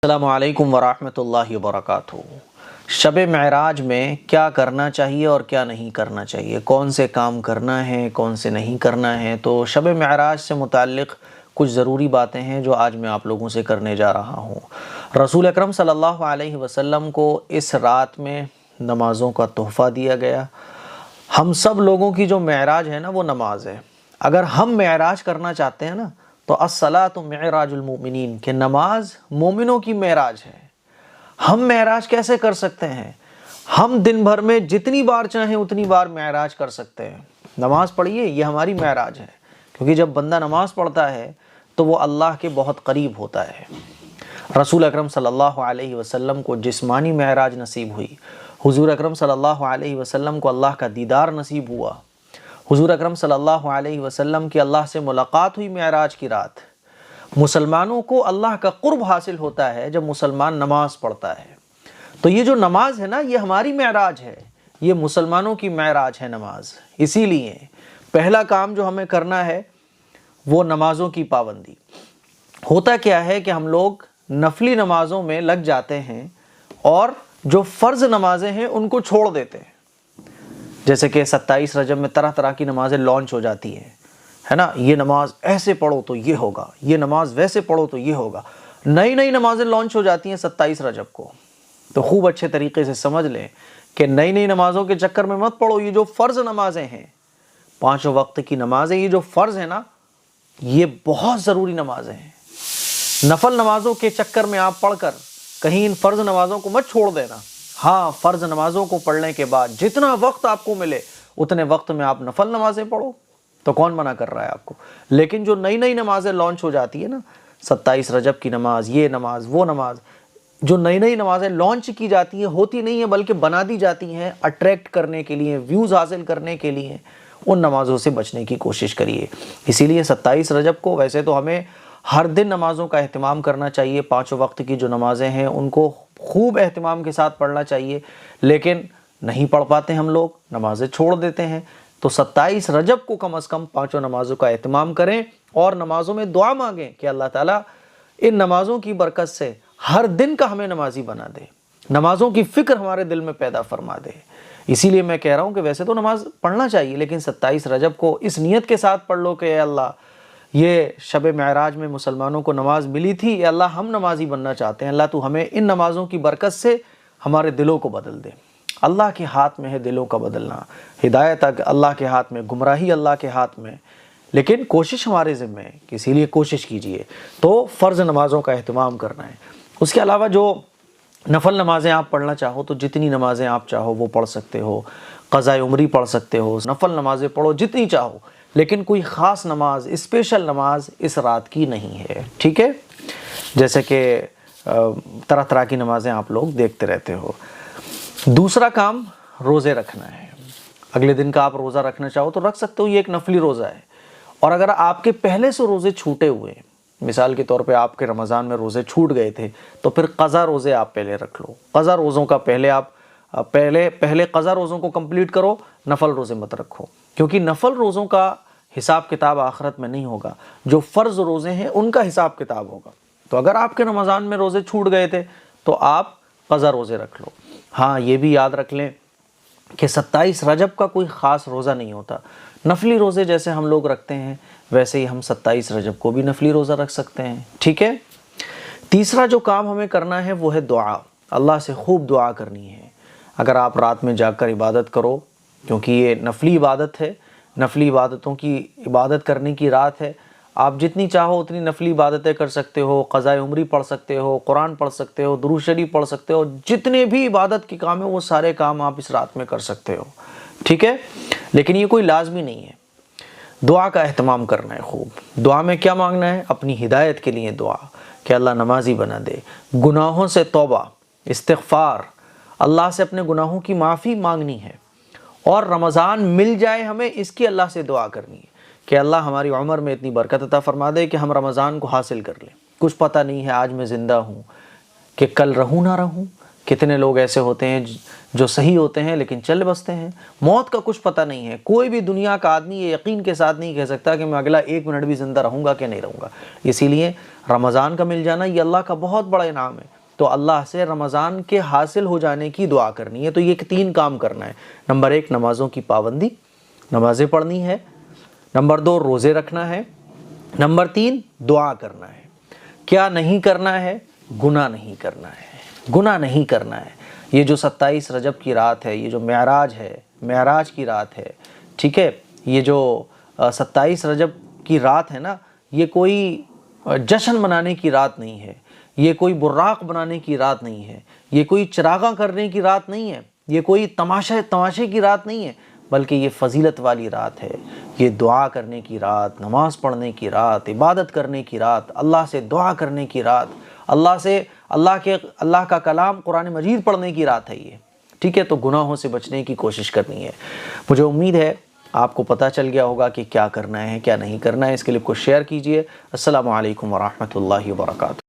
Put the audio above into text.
السلام علیکم ورحمۃ اللہ وبرکاتہ۔ شب معراج میں کیا کرنا چاہیے اور کیا نہیں کرنا چاہیے، کون سے کام کرنا ہے کون سے نہیں کرنا ہے، تو شب معراج سے متعلق کچھ ضروری باتیں ہیں جو آج میں آپ لوگوں سے کرنے جا رہا ہوں۔ رسول اکرم صلی اللہ علیہ وسلم کو اس رات میں نمازوں کا تحفہ دیا گیا۔ ہم سب لوگوں کی جو معراج ہے نا وہ نماز ہے۔ اگر ہم معراج کرنا چاہتے ہیں نا تو الصلاۃ معراج المؤمنین، کہ نماز مومنوں کی معراج ہے۔ ہم معراج کیسے کر سکتے ہیں؟ ہم دن بھر میں جتنی بار چاہیں اتنی بار معراج کر سکتے ہیں۔ نماز پڑھیے، یہ ہماری معراج ہے، کیونکہ جب بندہ نماز پڑھتا ہے تو وہ اللہ کے بہت قریب ہوتا ہے۔ رسول اکرم صلی اللہ علیہ وسلم کو جسمانی معراج نصیب ہوئی، حضور اکرم صلی اللہ علیہ وسلم کو اللہ کا دیدار نصیب ہوا، حضور اکرم صلی اللہ علیہ وسلم کی اللہ سے ملاقات ہوئی معراج کی رات۔ مسلمانوں کو اللہ کا قرب حاصل ہوتا ہے جب مسلمان نماز پڑھتا ہے۔ تو یہ جو نماز ہے نا یہ ہماری معراج ہے، یہ مسلمانوں کی معراج ہے نماز۔ اسی لیے پہلا کام جو ہمیں کرنا ہے وہ نمازوں کی پابندی۔ ہوتا کیا ہے کہ ہم لوگ نفلی نمازوں میں لگ جاتے ہیں اور جو فرض نمازیں ہیں ان کو چھوڑ دیتے ہیں۔ جیسے کہ 27 رجب میں طرح طرح کی نمازیں لانچ ہو جاتی ہیں، ہے نا، یہ نماز ایسے پڑھو تو یہ ہوگا، یہ نماز ویسے پڑھو تو یہ ہوگا۔ نئی نئی نمازیں لانچ ہو جاتی ہیں 27 رجب کو، تو خوب اچھے طریقے سے سمجھ لیں کہ نئی نئی نمازوں کے چکر میں مت پڑھو۔ یہ جو فرض نمازیں ہیں، 5 وقت کی نمازیں، یہ جو فرض ہیں نا یہ بہت ضروری نمازیں ہیں۔ نفل نمازوں کے چکر میں آپ پڑھ کر کہیں ان فرض نمازوں کو مت چھوڑ دینا۔ ہاں، فرض نمازوں کو پڑھنے کے بعد جتنا وقت آپ کو ملے اتنے وقت میں آپ نفل نمازیں پڑھو، تو کون منع کر رہا ہے آپ کو؟ لیکن جو نئی نئی نمازیں لانچ ہو جاتی ہے نا، 27 رجب کی نماز، یہ نماز وہ نماز، جو نئی نئی نمازیں لانچ کی جاتی ہیں ہوتی نہیں ہیں بلکہ بنا دی جاتی ہیں اٹریکٹ کرنے کے لیے، ویوز حاصل کرنے کے لیے، ان نمازوں سے بچنے کی کوشش کریے۔ اسی لیے 27 رجب کو ویسے تو ہمیں ہر دن نمازوں کا اہتمام کرنا چاہیے، 5 وقت کی جو نمازیں ہیں ان کو خوب اہتمام کے ساتھ پڑھنا چاہیے، لیکن نہیں پڑھ پاتے ہم لوگ، نمازیں چھوڑ دیتے ہیں۔ تو 27 رجب کو کم از کم 5 نمازوں کا اہتمام کریں اور نمازوں میں دعا مانگیں کہ اللہ تعالیٰ ان نمازوں کی برکت سے ہر دن کا ہمیں نمازی بنا دے، نمازوں کی فکر ہمارے دل میں پیدا فرما دے۔ اسی لیے میں کہہ رہا ہوں کہ ویسے تو نماز پڑھنا چاہیے، لیکن 27 رجب کو اس نیت کے ساتھ پڑھ لو کہ اے اللہ، یہ شب معراج میں مسلمانوں کو نماز ملی تھی، اے اللہ ہم نمازی بننا چاہتے ہیں، اللہ تو ہمیں ان نمازوں کی برکت سے ہمارے دلوں کو بدل دے۔ اللہ کے ہاتھ میں ہے دلوں کا بدلنا، ہدایت اللہ کے ہاتھ میں، گمراہی اللہ کے ہاتھ میں، لیکن کوشش ہمارے ذمہ ہے، اسی لیے کوشش کیجئے۔ تو فرض نمازوں کا اہتمام کرنا ہے۔ اس کے علاوہ جو نفل نمازیں آپ پڑھنا چاہو تو جتنی نمازیں آپ چاہو وہ پڑھ سکتے ہو، قضاء عمری پڑھ سکتے ہو، نفل نمازیں پڑھو جتنی چاہو، لیکن کوئی خاص نماز، اسپیشل نماز اس رات کی نہیں ہے، ٹھیک ہے؟ جیسے کہ طرح طرح کی نمازیں آپ لوگ دیکھتے رہتے ہو۔ دوسرا کام روزے رکھنا ہے۔ اگلے دن کا آپ روزہ رکھنا چاہو تو رکھ سکتے ہو، یہ ایک نفلی روزہ ہے۔ اور اگر آپ کے پہلے سے روزے چھوٹے ہوئے، مثال کے طور پہ آپ کے رمضان میں روزے چھوٹ گئے تھے، تو پھر قضا روزے آپ پہلے رکھ لو۔ قضا روزوں کا پہلے قضا روزوں کو کمپلیٹ کرو، نفل روزے مت رکھو، کیونکہ نفل روزوں کا حساب کتاب آخرت میں نہیں ہوگا، جو فرض روزے ہیں ان کا حساب کتاب ہوگا۔ تو اگر آپ کے رمضان میں روزے چھوٹ گئے تھے تو آپ قضا روزے رکھ لو۔ ہاں، یہ بھی یاد رکھ لیں کہ 27 رجب کا کوئی خاص روزہ نہیں ہوتا۔ نفلی روزے جیسے ہم لوگ رکھتے ہیں ویسے ہی ہم 27 رجب کو بھی نفلی روزہ رکھ سکتے ہیں، ٹھیک ہے؟ تیسرا جو کام ہمیں کرنا ہے وہ ہے دعا۔ اللہ سے خوب دعا کرنی ہے۔ اگر آپ رات میں جاگ کر عبادت کرو، کیونکہ یہ نفلی عبادت ہے، نفلی عبادتوں کی عبادت کرنے کی رات ہے، آپ جتنی چاہو اتنی نفلی عبادتیں کر سکتے ہو، قضاء عمری پڑھ سکتے ہو، قرآن پڑھ سکتے ہو، درود شریف پڑھ سکتے ہو، جتنے بھی عبادت کے کام ہیں وہ سارے کام آپ اس رات میں کر سکتے ہو، ٹھیک ہے؟ لیکن یہ کوئی لازمی نہیں ہے۔ دعا کا اہتمام کرنا ہے خوب۔ دعا میں کیا مانگنا ہے؟ اپنی ہدایت کے لیے دعا کہ اللہ نمازی بنا دے، گناہوں سے توبہ، استغفار، اللہ سے اپنے گناہوں کی معافی مانگنی ہے، اور رمضان مل جائے ہمیں اس کی اللہ سے دعا کرنی ہے کہ اللہ ہماری عمر میں اتنی برکت عطا فرما دے کہ ہم رمضان کو حاصل کر لیں۔ کچھ پتہ نہیں ہے آج میں زندہ ہوں کہ کل رہوں نہ رہوں، کتنے لوگ ایسے ہوتے ہیں جو صحیح ہوتے ہیں لیکن چل بستے ہیں، موت کا کچھ پتہ نہیں ہے۔ کوئی بھی دنیا کا آدمی یہ یقین کے ساتھ نہیں کہہ سکتا کہ میں اگلا 1 منٹ بھی زندہ رہوں گا کہ نہیں رہوں گا۔ اسی لیے رمضان کا مل جانا یہ اللہ کا بہت بڑا انعام ہے، تو اللہ سے رمضان کے حاصل ہو جانے کی دعا کرنی ہے۔ تو یہ 3 کام کرنا ہے۔ نمبر 1 نمازوں کی پابندی، نمازیں پڑھنی ہے۔ نمبر 2 روزے رکھنا ہے۔ نمبر 3 دعا کرنا ہے۔ کیا نہیں کرنا ہے؟ گناہ نہیں کرنا ہے، گناہ نہیں کرنا ہے۔ یہ جو 27 رجب کی رات ہے، یہ جو معراج ہے، معراج کی رات ہے، ٹھیک ہے، یہ جو 27 رجب کی رات ہے نا، یہ کوئی جشن منانے کی رات نہیں ہے، یہ کوئی براق بنانے کی رات نہیں ہے، یہ کوئی چراغاں کرنے کی رات نہیں ہے، یہ کوئی تماشے کی رات نہیں ہے، بلکہ یہ فضیلت والی رات ہے۔ یہ دعا کرنے کی رات، نماز پڑھنے کی رات، عبادت کرنے کی رات، اللہ سے دعا کرنے کی رات، اللہ کا کلام قرآن مجید پڑھنے کی رات ہے یہ، ٹھیک ہے۔ تو گناہوں سے بچنے کی کوشش کرنی ہے۔ مجھے امید ہے آپ کو پتہ چل گیا ہوگا کہ کیا کرنا ہے کیا نہیں کرنا ہے۔ اس کلپ کو شیئر کیجئے۔ السلام علیکم ورحمۃ اللہ وبرکاتہ۔